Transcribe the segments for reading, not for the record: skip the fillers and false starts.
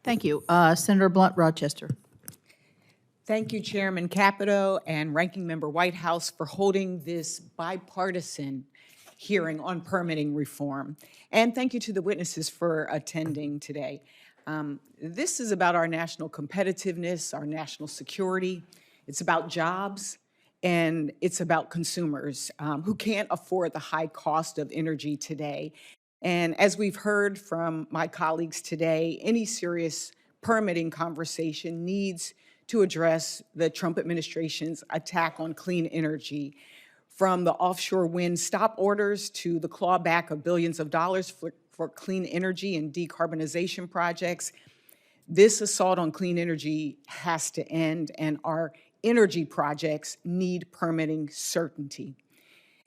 Thank you. Senator Blunt Rochester. Thank you, Chairman Capito and Ranking Member Whitehouse, for holding this bipartisan hearing on permitting reform. And thank you to the witnesses for attending today. This is about our national competitiveness, our national security. It's about jobs, and it's about consumers who can't afford the high cost of energy today. And as we've heard from my colleagues today, any serious permitting conversation needs to address the Trump administration's attack on clean energy, from the offshore wind stop orders to the clawback of billions of dollars for clean energy and decarbonization projects. This assault on clean energy has to end, and our energy projects need permitting certainty.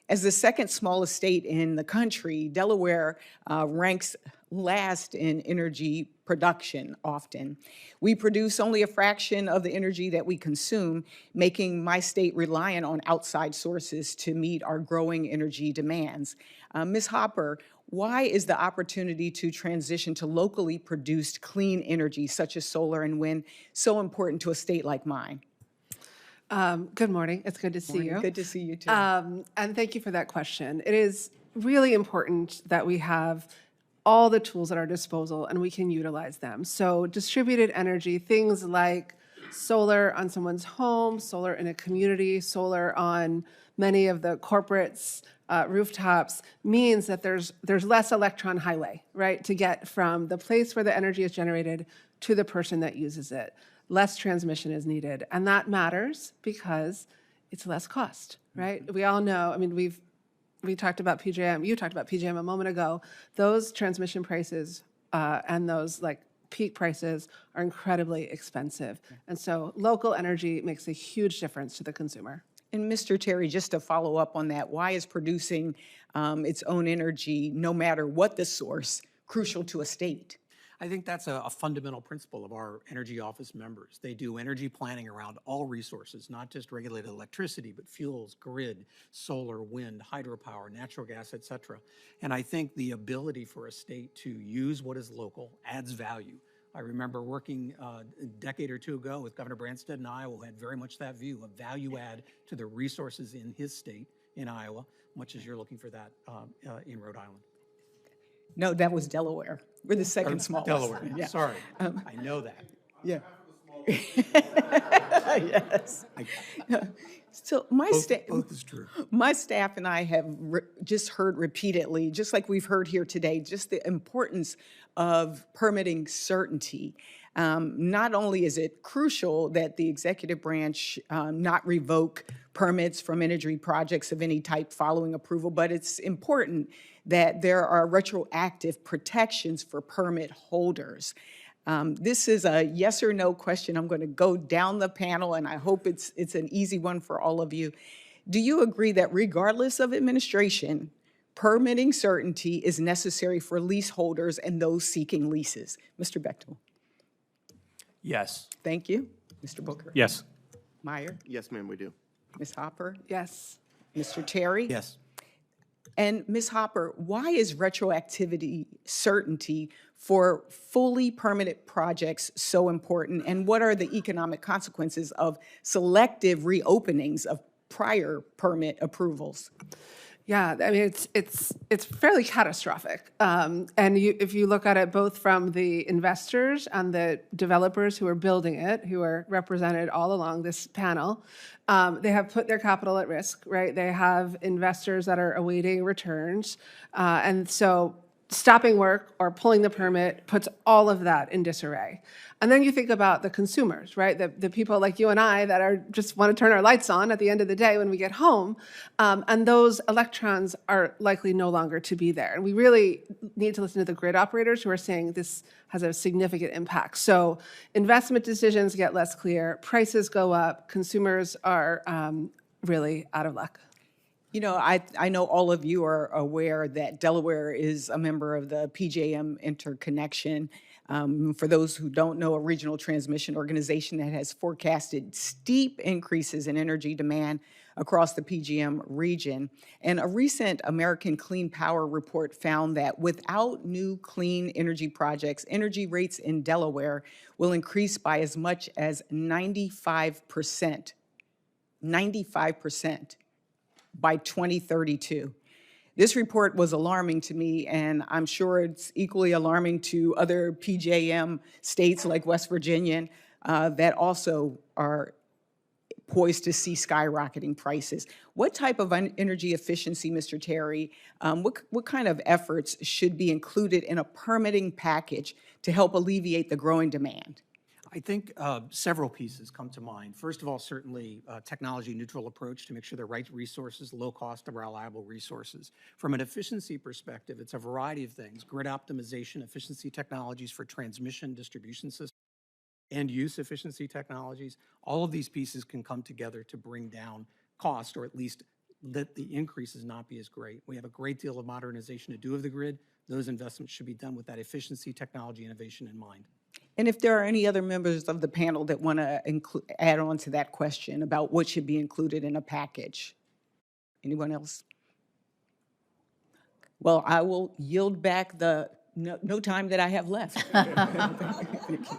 As the second smallest state in the country, Delaware ranks last in energy production often. We produce only a fraction of the energy that we consume, making my state reliant on outside sources to meet our growing energy demands. Ms. Hopper, why is the opportunity to transition to locally produced clean energy, such as solar and wind, so important to a state like mine? Good morning. It's good to see you. Good to see you, too. And thank you for that question. It is really important that we have all the tools at our disposal and we can utilize them. So distributed energy, things like solar on someone's home, solar in a community, solar on many of the corporates' rooftops, means that there's less electron highway, right, to get from the place where the energy is generated to the person that uses it. Less transmission is needed. And that matters because it's less cost, right? We all know, I mean, we talked about PJM, you talked about PJM a moment ago. Those transmission prices and those like peak prices are incredibly expensive. And so local energy makes a huge difference to the consumer. And Mr. Terry, just to follow up on that, why is producing its own energy, no matter what the source, crucial to a state? I think that's a fundamental principle of our energy office members. They do energy planning around all resources, not just regulated electricity, but fuels, grid, solar, wind, hydropower, natural gas, et cetera. And I think the ability for a state to use what is local adds value. I remember working a decade or two ago with Governor Branstad in Iowa, who had very much that view of value add to the resources in his state, in Iowa, much as you're looking for that in Rhode Island. No, that was Delaware. We're the second smallest. Delaware, Yeah. Sorry. I know that. Yeah. Yes. So Both is true. my staff and I have just heard repeatedly, just like we've heard here today, just the importance of permitting certainty. Not only is it crucial that the executive branch not revoke permits from energy projects of any type following approval, but it's important that there are retroactive protections for permit holders. This is a yes or no question. I'm going to go down the panel, and I hope it's an easy one for all of you. Do you agree that regardless of administration, permitting certainty is necessary for leaseholders and those seeking leases? Mr. Bechtel. Yes. Thank you. Mr. Booker. Yes. Meyer. Yes, ma'am, we do. Ms. Hopper. Yes. Mr. Terry. Yes. And Ms. Hopper, why is retroactivity certainty for fully permitted projects so important? And what are the economic consequences of selective reopenings of prior permit approvals? Yeah, I mean, it's fairly catastrophic. And if you look at it both from the investors and the developers who are building it, who are represented all along this panel, they have put their capital at risk, right? They have investors that are awaiting returns. And so stopping work or pulling the permit puts all of that in disarray. And then you think about the consumers, right? The people like you and I that are just want to turn our lights on at the end of the day when we get home. And those electrons are likely no longer to be there. And we really need to listen to the grid operators who are saying this has a significant impact. So investment decisions get less clear, prices go up, consumers are really out of luck. You know, I know all of you are aware that Delaware is a member of the PJM interconnection. For those who don't know, a regional transmission organization that has forecasted steep increases in energy demand across the PJM region. And a recent American Clean Power report found that without new clean energy projects, energy rates in Delaware will increase by as much as 95%. 95% by 2032. This report was alarming to me, and I'm sure it's equally alarming to other PJM states like West Virginia that also are poised to see skyrocketing prices. What type of energy efficiency, Mr. Terry, what kind of efforts should be included in a permitting package to help alleviate the growing demand? I think several pieces come to mind. First of all, certainly technology-neutral approach to make sure the right resources, low-cost and reliable resources. From an efficiency perspective, it's a variety of things: grid optimization, efficiency technologies for transmission, distribution systems, and use efficiency technologies. All of these pieces can come together to bring down cost, or at least let the increases not be as great. We have a great deal of modernization to do of the grid. Those investments should be done with that efficiency, technology, innovation in mind. And if there are any other members of the panel that want to add on to that question about what should be included in a package. Anyone else? Well, I will yield back the no time that I have left. Thank you.